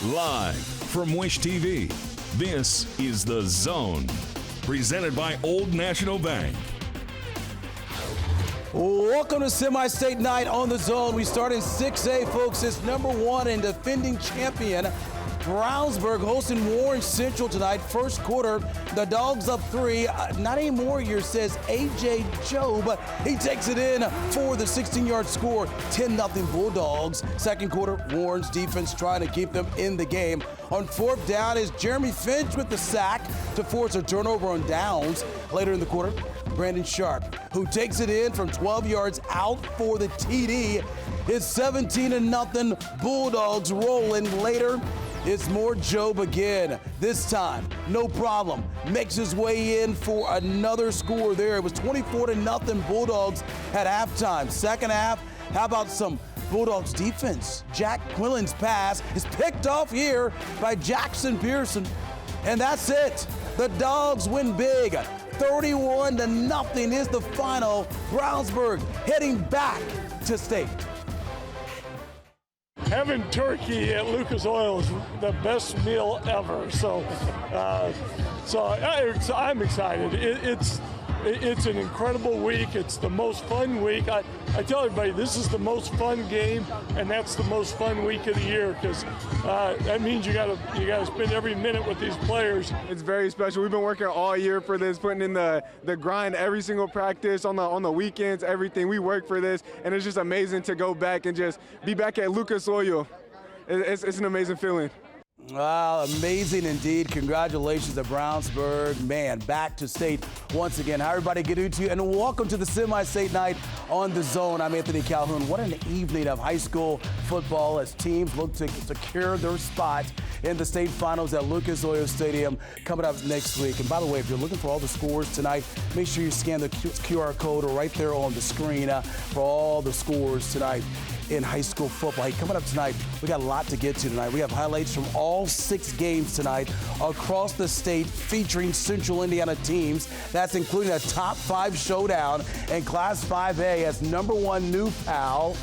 Live from Wish TV, this is The Zone, presented by Old National Bank. Welcome to Semi-State Night on The Zone. We start in 6A, folks. It's number one and defending champion Brownsburg hosting Warren Central tonight. First quarter, the Dogs up 3. Not anymore here, says A.J. Job. He takes it in for the 16-yard score, 10-0 Bulldogs. Second quarter, Warren's defense trying to keep them in the game. On fourth down is Jeremy Finch with the sack to force a turnover on downs. Later in the quarter, Brandon Sharp, who takes it in from 12 yards out for the TD. It's 17-0 Bulldogs rolling. Later, it's more Job again. This time, no problem. Makes his way in for another score there. It was 24-0 Bulldogs at halftime. Second half, how about some Bulldogs defense? Jack Quillen's pass is picked off here by Jackson Pearson. And that's it. The Dogs win big. 31-0 is the final. Brownsburg heading back to state. Having turkey at Lucas Oil is the best meal ever. So I'm excited. It's an incredible week. It's the most fun week. I tell everybody this is the most fun game, and that's the most fun week of the year because that means you gotta spend every minute with these players. It's very special. We've been working all year for this, putting in the grind every single practice on the weekends, everything. We work for this, and it's just amazing to go back and just be back at Lucas Oil. It's an amazing feeling. Wow, amazing indeed. Congratulations to Brownsburg. Man, back to state once again. Hi, everybody. Good to you, and welcome to the Semi-State Night on The Zone. I'm Anthony Calhoun. What an evening of high school football as teams look to secure their spot in the state finals at Lucas Oil Stadium coming up next week. And by the way, if you're looking for all the scores tonight, make sure you scan the QR code right there on the screen for all the scores tonight in high school football. Hey, coming up tonight, we got a lot to get to tonight. We have highlights from all 6 games tonight across the state featuring Central Indiana teams. That's including a top 5 showdown in Class 5A as number 1 New Pal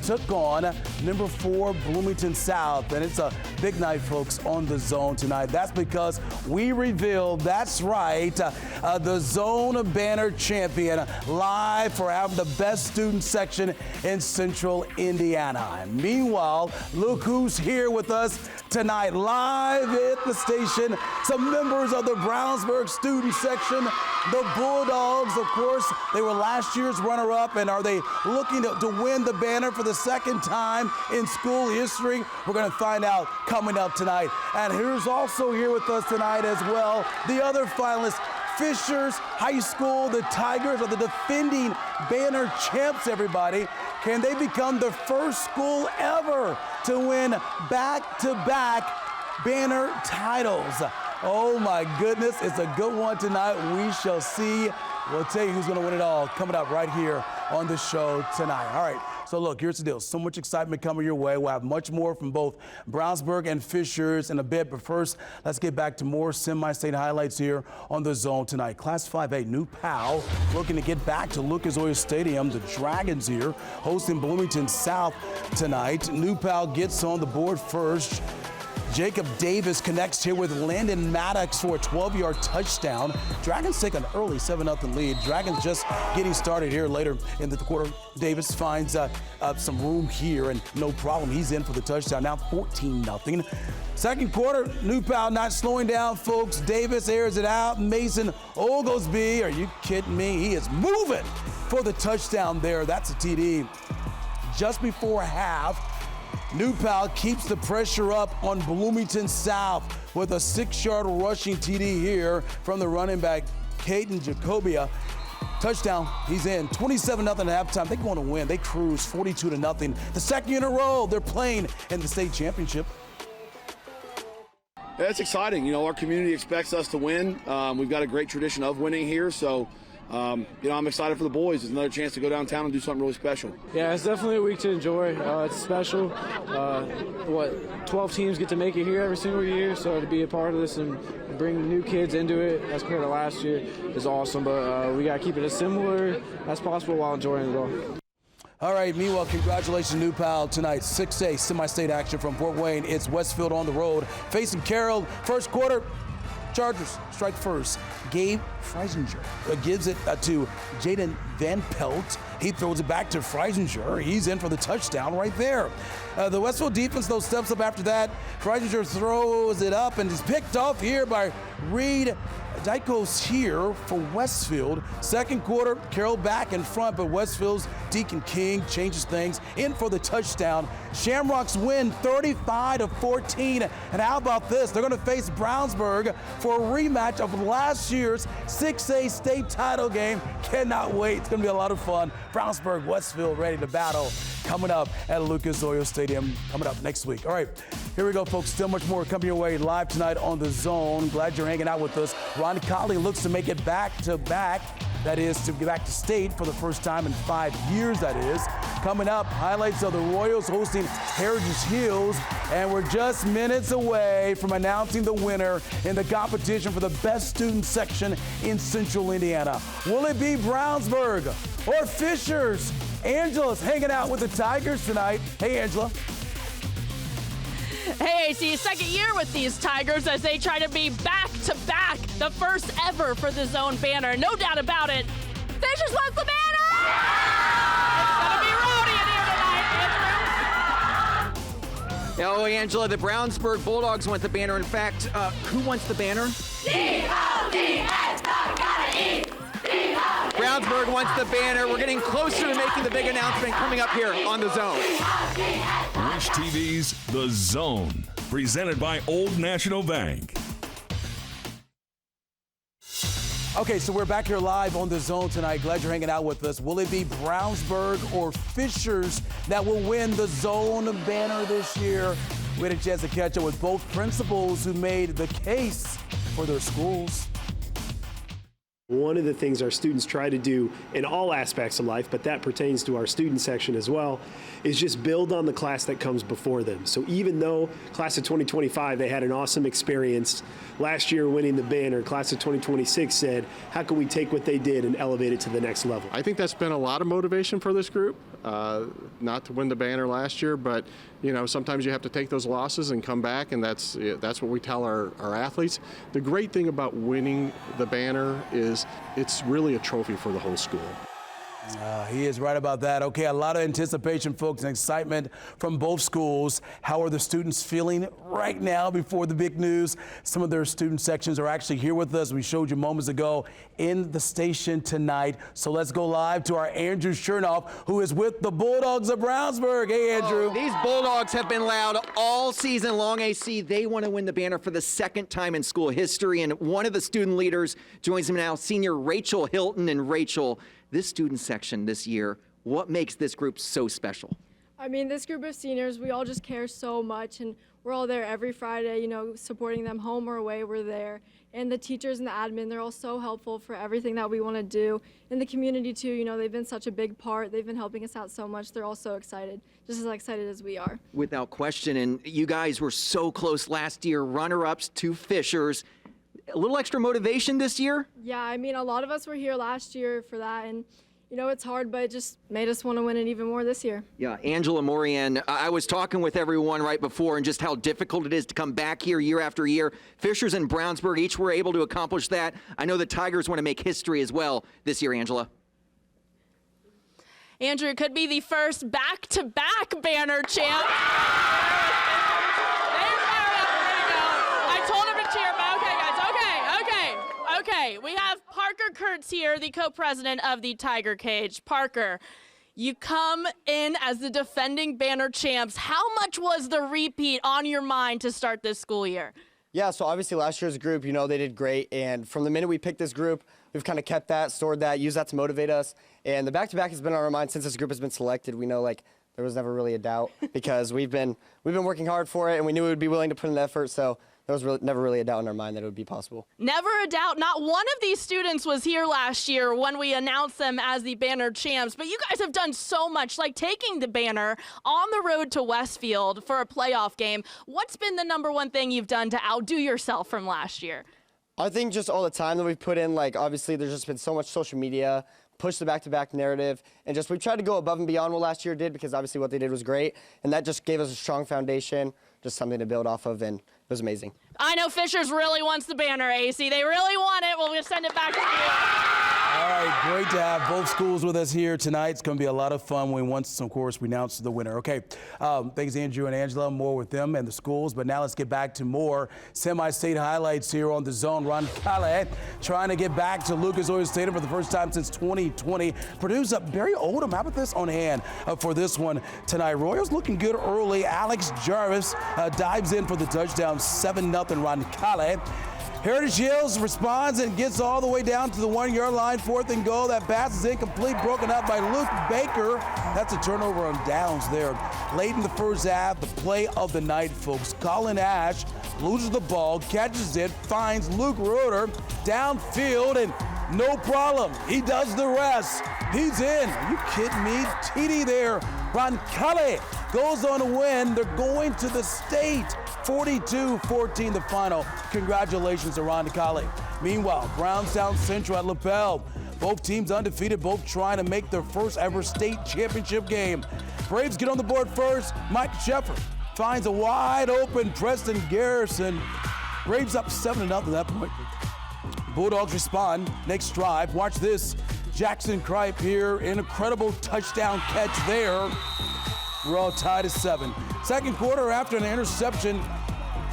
took on number 4 Bloomington South. And it's a big night, folks, on The Zone tonight. That's because we revealed, that's right, the Zone banner champion live for having the best student section in Central Indiana. And meanwhile, look who's here with us tonight, live at the station. Some members of the Brownsburg student section, the Bulldogs, of course, they were last year's runner-up, and are they looking to win the banner for the second time in school history? We're going to find out coming up tonight. And here's also here with us tonight as well, the other finalists, Fishers High School. The Tigers are the defending banner champs, everybody. Can they become the first school ever to win back-to-back banner titles? Oh my goodness, it's a good one tonight. We shall see. We'll tell you who's going to win it all coming up right here on the show tonight. All right, so look, here's the deal. So much excitement coming your way. We'll have much more from both Brownsburg and Fishers in a bit. But first, let's get back to more semi-state highlights here on The Zone tonight. Class 5A, New Pal looking to get back to Lucas Oil Stadium. The Dragons here hosting Bloomington South tonight. New Pal gets on the board first. Jacob Davis connects here with Landon Maddox for a 12-yard touchdown. Dragons take an early 7-0 lead. Dragons just getting started here later in the quarter. Davis finds some room here, and no problem. He's in for the touchdown. Now 14-0. Second quarter, New Pal not slowing down, folks. Davis airs it out. Mason Oglesby, are you kidding me? He is moving for the touchdown there. That's a TD. Just before half, New Pal keeps the pressure up on Bloomington South with a 6-yard rushing TD here from the running back, Caden Jacobia. Touchdown, he's in. 27-0 at halftime. They're going to win. They cruise 42-0. The second in a row, they're playing in the state championship. Yeah, it's exciting. You know, our community expects us to win. We've got a great tradition of winning here, so I'm excited for the boys. It's another chance to go downtown and do something really special. Yeah, it's definitely a week to enjoy. It's special. 12 teams get to make it here every single year, so to be a part of this and bring new kids into it as compared to last year is awesome. But we got to keep it as similar as possible while enjoying it all. All right, meanwhile, congratulations, New Pal, tonight. 6A semi-state action from Fort Wayne. It's Westfield on the road, facing Carroll. First quarter, Chargers strike first. Gabe Freisinger gives it to Jaden Van Pelt. He throws it back to Freisinger. He's in for the touchdown right there. The Westfield defense, though, steps up after that. Freisinger throws it up and is picked off here by Reed Dykos here for Westfield. Second quarter, Carroll back in front, but Westfield's Deacon King changes things in for the touchdown. Shamrocks win 35-14. And how about this? They're going to face Brownsburg for a rematch of last year's 6A state title game. Cannot wait. It's going to be a lot of fun. Brownsburg, Westfield ready to battle coming up at Lucas Oil Stadium coming up next week. All right, here we go, folks. Still much more coming your way live tonight on The Zone. Glad you're hanging out with us. Ron Colley looks to make it back-to-back. That is, to get back to state for the first time in 5 years, that is. Coming up, highlights of the Royals hosting Heritage Hills. And we're just minutes away from announcing the winner in the competition for the best student section in Central Indiana. Will it be Brownsburg or Fishers? Angela's hanging out with the Tigers tonight. Hey, Angela. Hey, AC, second year with these Tigers as they try to be back-to-back, the first ever for the Zone banner. No doubt about it. Fishers wants the banner! It's going to be rowdy in here tonight, Andrew. Oh, Angela, the Brownsburg Bulldogs want the banner. In fact, who wants the banner? Brownsburg wants the banner. We're getting closer to making the big announcement coming up here on The Zone. Wish TV's The Zone, presented by Old National Bank. Okay, so we're back here live on The Zone tonight. Glad you're hanging out with us. Will it be Brownsburg or Fishers that will win the Zone banner this year? We had a chance to catch up with both principals who made the case for their schools. One of the things our students try to do in all aspects of life, but that pertains to our student section as well, is just build on the class that comes before them. So even though class of 2025, they had an awesome experience last year winning the banner, class of 2026 said, how can we take what they did and elevate it to the next level? I think that's been a lot of motivation for this group, not to win the banner last year, but you know, sometimes you have to take those losses and come back, and that's what we tell our athletes. The great thing about winning the banner is it's really a trophy for the whole school. He is right about that. Okay, a lot of anticipation, folks, and excitement from both schools. How are the students feeling right now before the big news? Some of their student sections are actually here with us. We showed you moments ago in the station tonight. So let's go live to our Andrew Chernoff, who is with the Bulldogs of Brownsburg. Hey, Andrew. These Bulldogs have been loud all season long, AC. They want to win the banner for the second time in school history, and one of the student leaders joins them now, senior Rachel Hilton. And Rachel, this student section this year, what makes this group so special? I mean, this group of seniors, we all just care so much, and we're all there every Friday, you know, supporting them home or away, we're there. And the teachers and the admin, they're all so helpful for everything that we want to do. In the community, too, you know, they've been such a big part. They've been helping us out so much. They're all so excited, just as excited as we are. Without question, and you guys were so close last year, runner-ups to Fishers. A little extra motivation this year? Yeah, I mean, a lot of us were here last year for that, and you know, it's hard, but it just made us want to win it even more this year. Yeah, Angela Morian, I was talking with everyone right before and just how difficult it is to come back here year after year. Fishers and Brownsburg each were able to accomplish that. I know the Tigers want to make history as well this year, Angela. Andrew, could be the first back-to-back banner champ. Okay, we have Parker Kurtz here, the co-president of the Tiger Cage. Parker, you come in as the defending banner champs. How much was the repeat on your mind to start this school year? Yeah, so obviously last year's group, you know, they did great. And from the minute we picked this group, we've kind of kept that, stored that, used that to motivate us. And the back-to-back has been on our mind since this group has been selected. We know, like, there was never really a doubt because we've been working hard for it, and we knew we would be willing to put in effort. So there was never really a doubt in our mind that it would be possible. Never a doubt. Not one of these students was here last year when we announced them as the banner champs, but you guys have done so much, like taking the banner on the road to Westfield for a playoff game. What's been the number one thing you've done to outdo yourself from last year? I think just all the time that we've put in, like, obviously there's just been so much social media push the back-to-back narrative, and just we tried to go above and beyond what last year did, because obviously what they did was great, and that just gave us a strong foundation, just something to build off of, and it was amazing. I know Fishers really wants the banner, AC. They really want it. We'll just send it back to you. All right, great to have both schools with us here tonight. It's going to be a lot of fun when once, of course, we announce the winner. Okay, thanks, Andrew and Angela. More with them and the schools. But now let's get back to more semi-state highlights here on The Zone. Ron Calais trying to get back to Lucas Oil Stadium for the first time since 2020. Purdue's up. Barry Oldham, how about this on hand for this one tonight? Royals looking good early. Alex Jarvis dives in for the touchdown, 7-0 Ron Calais. Heritage Hills responds and gets all the way down to the 1-yard line, 4th and goal. That pass is incomplete, broken up by Luke Baker. That's a turnover on downs there. Late in the first half, the play of the night, folks. Colin Ash loses the ball, catches it, finds Luke Roeder downfield, and no problem. He does the rest. He's in. Are you kidding me? TD there. Ron Calais goes on to win. They're going to the state. 42-14 the final. Congratulations to Ron Calais. Meanwhile, Brownstown Central at LaPel. Both teams undefeated, both trying to make their first ever state championship game. Braves get on the board first. Mike Sheffer finds a wide open Preston Garrison. Braves up 7-0 at that point. Bulldogs respond. Next drive. Watch this. Jackson Kripe here. An incredible touchdown catch there. We're all tied at 7. Second quarter, after an interception,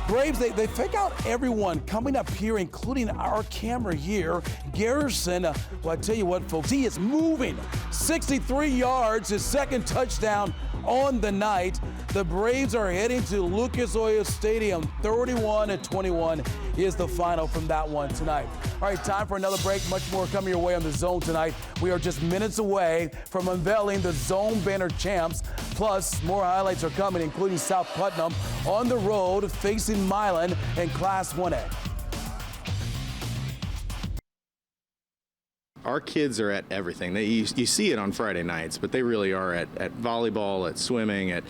Braves, they fake out everyone coming up here, including our camera here. Garrison, well, I tell you what, folks, he is moving. 63 yards, his second touchdown on the night. The Braves are heading to Lucas Oil Stadium. 31-21 is the final from that one tonight. All right, time for another break. Much more coming your way on The Zone tonight. We are just minutes away from unveiling the Zone banner champs. Plus, more highlights are coming, including South Putnam on the road facing Milan in Class 1A. Our kids are at everything. You see it on Friday nights, but they really are at volleyball, at swimming, at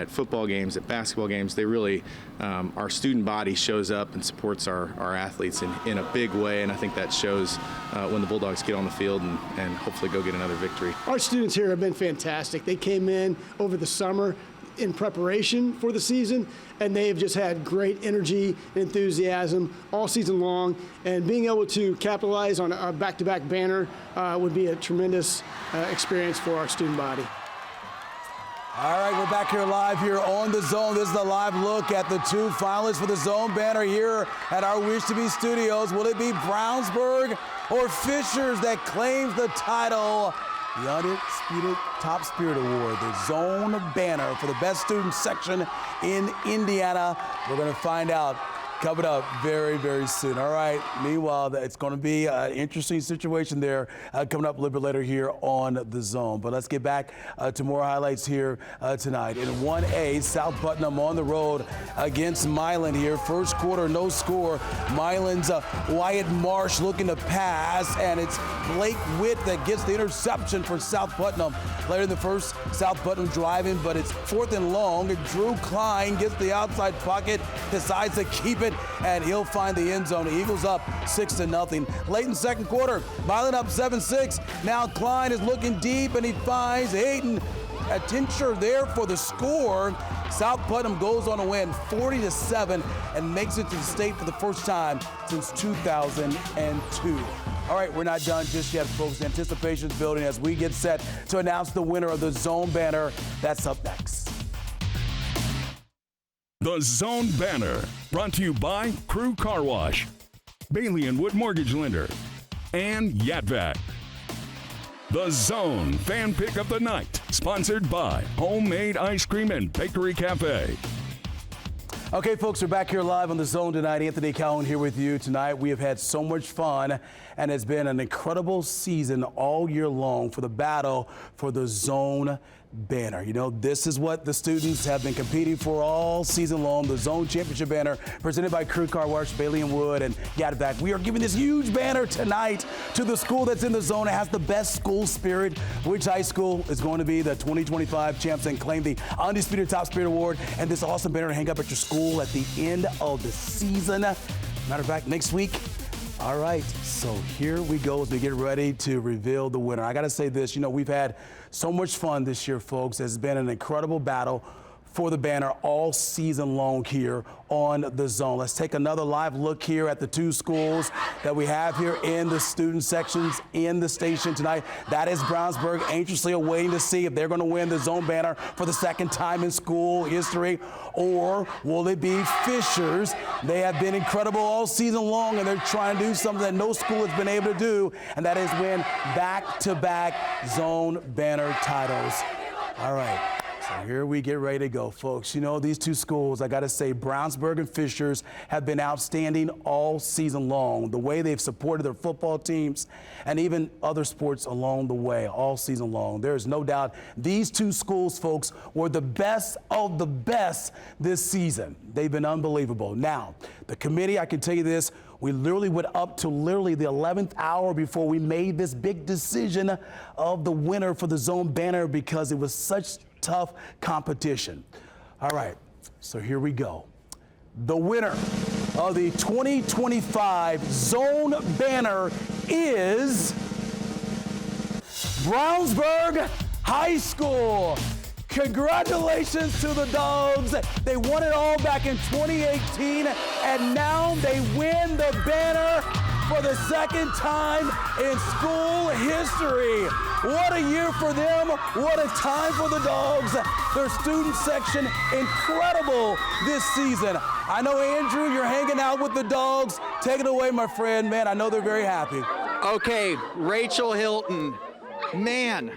football games, at basketball games. They really, our student body shows up and supports our athletes in a big way, and I think that shows when the Bulldogs get on the field and hopefully go get another victory. Our students here have been fantastic. They came in over the summer in preparation for the season, and they've just had great energy and enthusiasm all season long, and being able to capitalize on a back-to-back banner would be a tremendous experience for our student body. All right, we're back here live here on The Zone. This is the live look at the two finalists for the Zone banner here at our Wish to Be studios. Will it be Brownsburg or Fishers that claims the title? The Undisputed Top Spirit Award, the Zone banner for the best student section in Indiana. We're going to find out coming up very, very soon. All right, meanwhile, it's going to be an interesting situation there coming up a little bit later here on The Zone. But let's get back to more highlights here tonight. In 1A, South Putnam on the road against Milan here. First quarter, no score. Milan's Wyatt Marsh looking to pass, and it's Blake Witt that gets the interception for South Putnam. Later in the first, South Putnam driving, but it's 4th and long. Drew Klein gets the outside pocket, decides to keep it, and he'll find the end zone. Eagles up 6-0. Late in second quarter, Milan up 7-6. Now Klein is looking deep, and he finds Hayden Attinger there for the score. South Putnam goes on to win 40-7 and makes it to the state for the first time since 2002. All right, we're not done just yet, folks. Anticipation's building as we get set to announce the winner of the Zone banner. That's up next. The Zone banner, brought to you by Crew Car Wash, Bailey & Wood Mortgage Lender, and Yatvac. The Zone fan pick of the night, sponsored by Homemade Ice Cream and Bakery Cafe. Okay, folks, we're back here live on The Zone tonight. Anthony Calhoun here with you tonight. We have had so much fun, and it's been an incredible season all year long for the battle for the Zone banner. You know, this is what the students have been competing for all season long, the Zone Championship banner presented by Crew Car Wash, Bailey & Wood, and Yatvac. We are giving this huge banner tonight to the school that's in the zone. It has the best school spirit. Which high school is going to be the 2025 champs and claim the Undisputed Top Spirit Award and this awesome banner to hang up at your school at the end of the season. Matter of fact, next week, All right, so here we go as we get ready to reveal the winner. I got to say this, we've had so much fun this year, folks. It's been an incredible battle for the banner all season long here on The Zone. Let's take another live look here at the two schools that we have here in the student sections in the station tonight. That is Brownsburg, anxiously awaiting to see if they're going to win the Zone banner for the second time in school history, or will it be Fishers? They have been incredible all season long, and they're trying to do something that no school has been able to do, and that is win back-to-back Zone banner titles. All right. So here we get ready to go, folks. These two schools, I got to say, Brownsburg and Fishers have been outstanding all season long. The way they've supported their football teams and even other sports along the way all season long. There's no doubt these two schools, folks, were the best of the best this season. They've been unbelievable. Now, the committee, I can tell you this, we literally went up to literally the 11th hour before we made this big decision of the winner for the Zone banner because it was such tough competition. All right, so here we go. The winner of the 2025 Zone banner is Brownsburg High School. Congratulations to the Dogs. They won it all back in 2018, and now they win the banner for the second time in school history. What a year for them. What a time for the Dogs. Their student section, incredible this season. I know, Andrew, you're hanging out with the Dogs. Take it away, my friend. Man, I know they're very happy. Okay, Rachel Hilton. Man,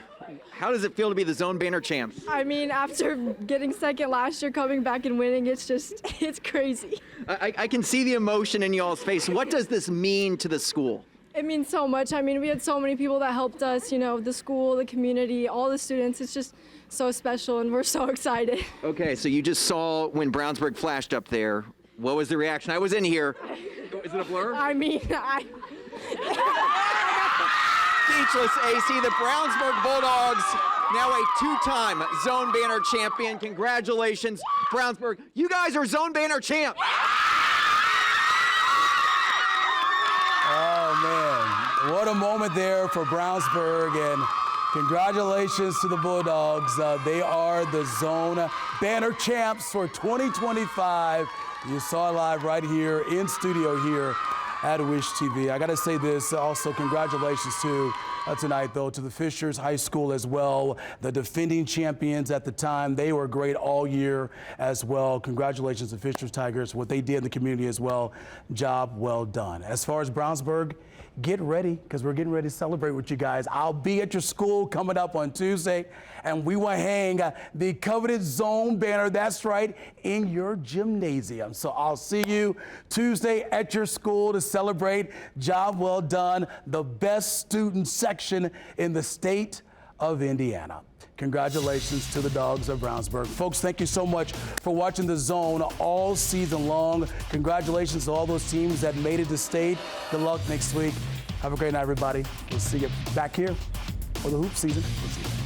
how does it feel to be the Zone banner champs? I mean, after getting second last year, coming back and winning, it's crazy. I can see the emotion in y'all's face. What does this mean to the school? It means so much. I mean, we had so many people that helped us, the school, the community, all the students. It's just so special, and we're so excited. Okay, so you just saw when Brownsburg flashed up there. What was the reaction? I was in here. Is it a blur? I mean, Speechless, AC. The Brownsburg Bulldogs, now a two-time Zone banner champion. Congratulations, Brownsburg. You guys are Zone banner champs. Oh, man. What a moment there for Brownsburg, and congratulations to the Bulldogs. They are the Zone banner champs for 2025. You saw it live right here in studio here at Wish TV. I got to say this also, congratulations to tonight, though, to the Fishers High School as well. The defending champions at the time, they were great all year as well. Congratulations to Fishers Tigers, what they did in the community as well. Job well done. As far as Brownsburg, get ready, because we're getting ready to celebrate with you guys. I'll be at your school coming up on Tuesday, and we will hang the coveted Zone banner, that's right, in your gymnasium. So I'll see you Tuesday at your school to celebrate. Job well done, the best student section in the state of Indiana. Congratulations to the Dogs of Brownsburg. Folks, thank you so much for watching The Zone all season long. Congratulations to all those teams that made it to state. Good luck next week. Have a great night, everybody. We'll see you back here for the hoop season. We'll see you.